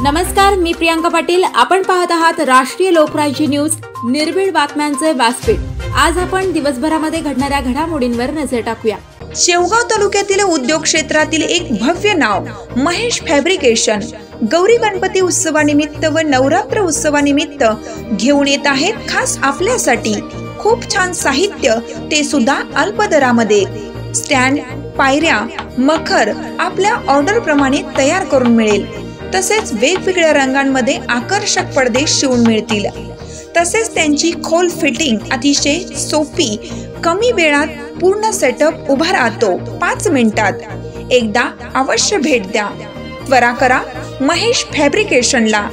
नमस्कार, मी प्रियांका पाटील। आपण पाहत आहात राष्ट्रीय लोकराज्य न्यूज, निर्भीड बातम्यांचे व्यासपीठ। आज आपण दिवसभरामध्ये घडणाऱ्या घडामोडींवर नजर टाकूया। शेवगाव तालुक्यातील उद्योग क्षेत्रातील एक भव्य नाव महेश फॅब्रिकेशन गौरी गणपती उत्सवानिमित्त व नवरात्र उत्सवानिमित्त घेऊन येत आहेत खास आपल्यासाठी खूप छान साहित्य, ते सुद्धा अल्प दरामध्ये। स्टँड, पायऱ्या, मखर आपल्या ऑर्डर प्रमाणे तयार करून मिळेल। तसेच वेगवेगळ्या रंगांमध्ये आकर्षक पडदे शिवून मिळतील। तसेच त्यांची खोल फिटिंग अतिशय सोपी, कमी वेळात पूर्ण सेटअप उभा राहतो 5 मिनिटात। एकदा अवश्य भेट द्या। त्वरा करा महेश फॅब्रिकेशनला।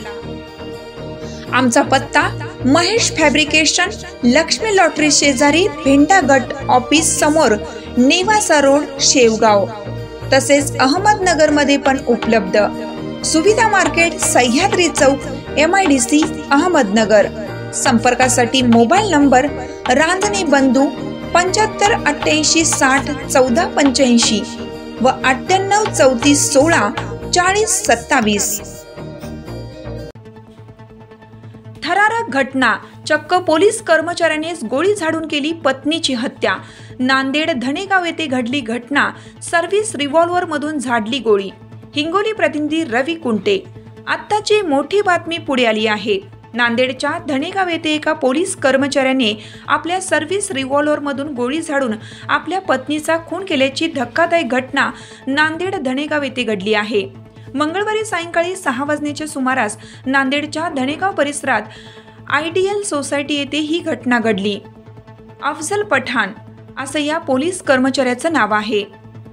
आमचा पत्ता महेश फॅब्रिकेशन, लक्ष्मी लॉटरी शेजारी, भेंडा गट ऑफिस समोर, नेवासा रोड, शेवगाव। तसेच अहमदनगर मध्ये पण उपलब्ध। सुविधा मार्केट, सह्याद्री चौक, MIDC, अहमदनगर। संपर्कासाठी मोबाईल नंबर रांजणे बंधू 75 88 60 14 85 व 98 34 16 40 27। थरारक घटना, चक्क पोलीस कर्मचाऱ्यानेच गोळी झाडून केली पत्नीची हत्या। नांदेड धनेगाव येथे घडली घटना, सर्व्हिस रिव्हॉल्वर मधून झाडली गोळी। हिंगोली प्रतिनिधी रवी कुंटे। आत्ताची मोठी बातमी पुढे आली आहे। नांदेडच्या धनेगाव येथे एका पोलीस कर्मचाऱ्याने आपल्या सर्व्हिस रिव्हॉल्वर मधून गोळी झाडून आपल्या पत्नीचा खून केल्याची धक्कादायक घटना नांदेड धनेगाव येथे घडली आहे। मंगळवारी सायंकाळी 6 वाजण्याच्या सुमारास नांदेडच्या धनेगाव परिसरात आयडियल सोसायटी येथे ही घटना घडली। अफजल पठाण असं या पोलीस कर्मचाऱ्याचं नाव आहे।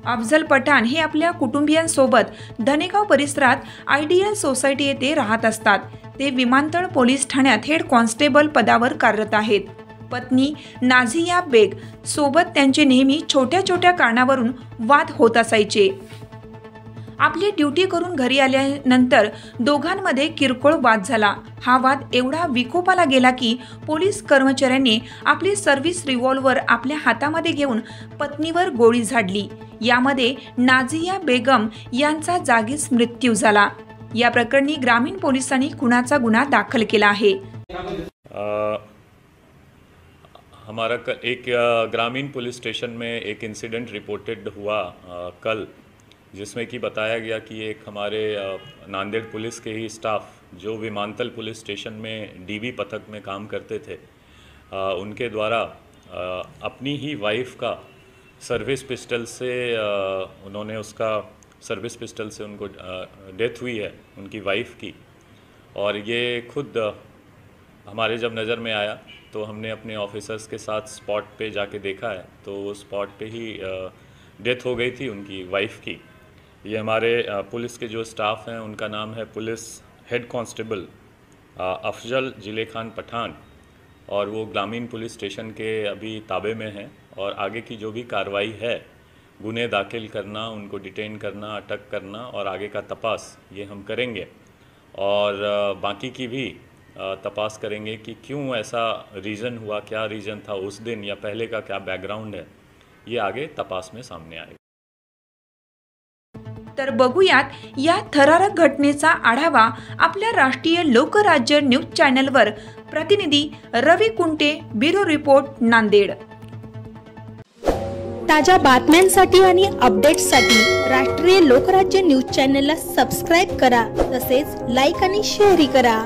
अफजल पठाण हे आपल्या कुटुंबियांसोबत धनेगाव परिसरात आयडियल सोसायटी येथे राहत असतात। ते विमानतळ पोलीस ठाण्यात हेड कॉन्स्टेबल पदावर कार्यरत आहेत। पत्नी नाझिया बेग सोबत त्यांचे नेहमी छोट्या छोट्या कारणावरून वाद होत असायचे। आपली ड्युटी करून घरी आल्यानंतर दोघांमध्ये किरकोळ वाद झाला। हा वाद एवढा विकोपाला गेला की पोलीस कर्मचाऱ्यांनी आपली सर्व्हिस रिव्हॉल्वर आपल्या हातामध्ये घेऊन पत्नीवर गोळी झाडली। यामध्ये नाझिया बेगम यांचा जागीच मृत्यू झाला। या प्रकरणी ग्रामीण पोलिसांनी खुनाचा गुन्हा दाखल केला आहे। हमारा एक ग्रामीण पुलिस स्टेशन में एक इंसिडेंट रिपोर्टेड हुआ कल, जिसमें कि बताया गया कि एक हमारे नांदेड़ पुलिस के ही स्टाफ जो विमानतल पुलिस स्टेशन में DB पथक में काम करते थे, उनके द्वारा अपनी ही वाइफ का सर्विस पिस्टल से उन्होंने उसका सर्विस पिस्टल से उनको डेथ हुई है उनकी वाइफ की। और ये खुद हमारे जब नज़र में आया तो हमने अपने ऑफिसर्स के साथ स्पॉट पे जाके देखा है, तो स्पॉट पे ही डेथ हो गई थी उनकी वाइफ की। ये हमारे पुलिस के जो स्टाफ हैं उनका नाम है पुलिस हेड कांस्टेबल अफजल जिले खान पठान, और वो ग्रामीण पुलिस स्टेशन के अभी ताबे में हैं। और आगे की जो भी कार्रवाई है, गुने दाखिल करना, उनको डिटेन करना, अटक करना और आगे का तपास, ये हम करेंगे। और बाकी की भी तपास करेंगे कि क्यों ऐसा रीज़न हुआ, क्या रीज़न था उस दिन या पहले का क्या बैकग्राउंड है, ये आगे तपास में सामने आएगा। तर बघूयात या थरारक घटनेचा आढावा आपल्या राष्ट्रीय लोकराज्य न्यूज चॅनलवर। प्रतिनिधी रवी कुंटे, ब्युरो रिपोर्ट, नांदेड। ताज्या बातम्यांसाठी आणि अपडेट्ससाठी राष्ट्रीय लोकराज्य न्यूज चॅनलला सबस्क्राइब करा, तसेच लाईक आणि शेअर करा।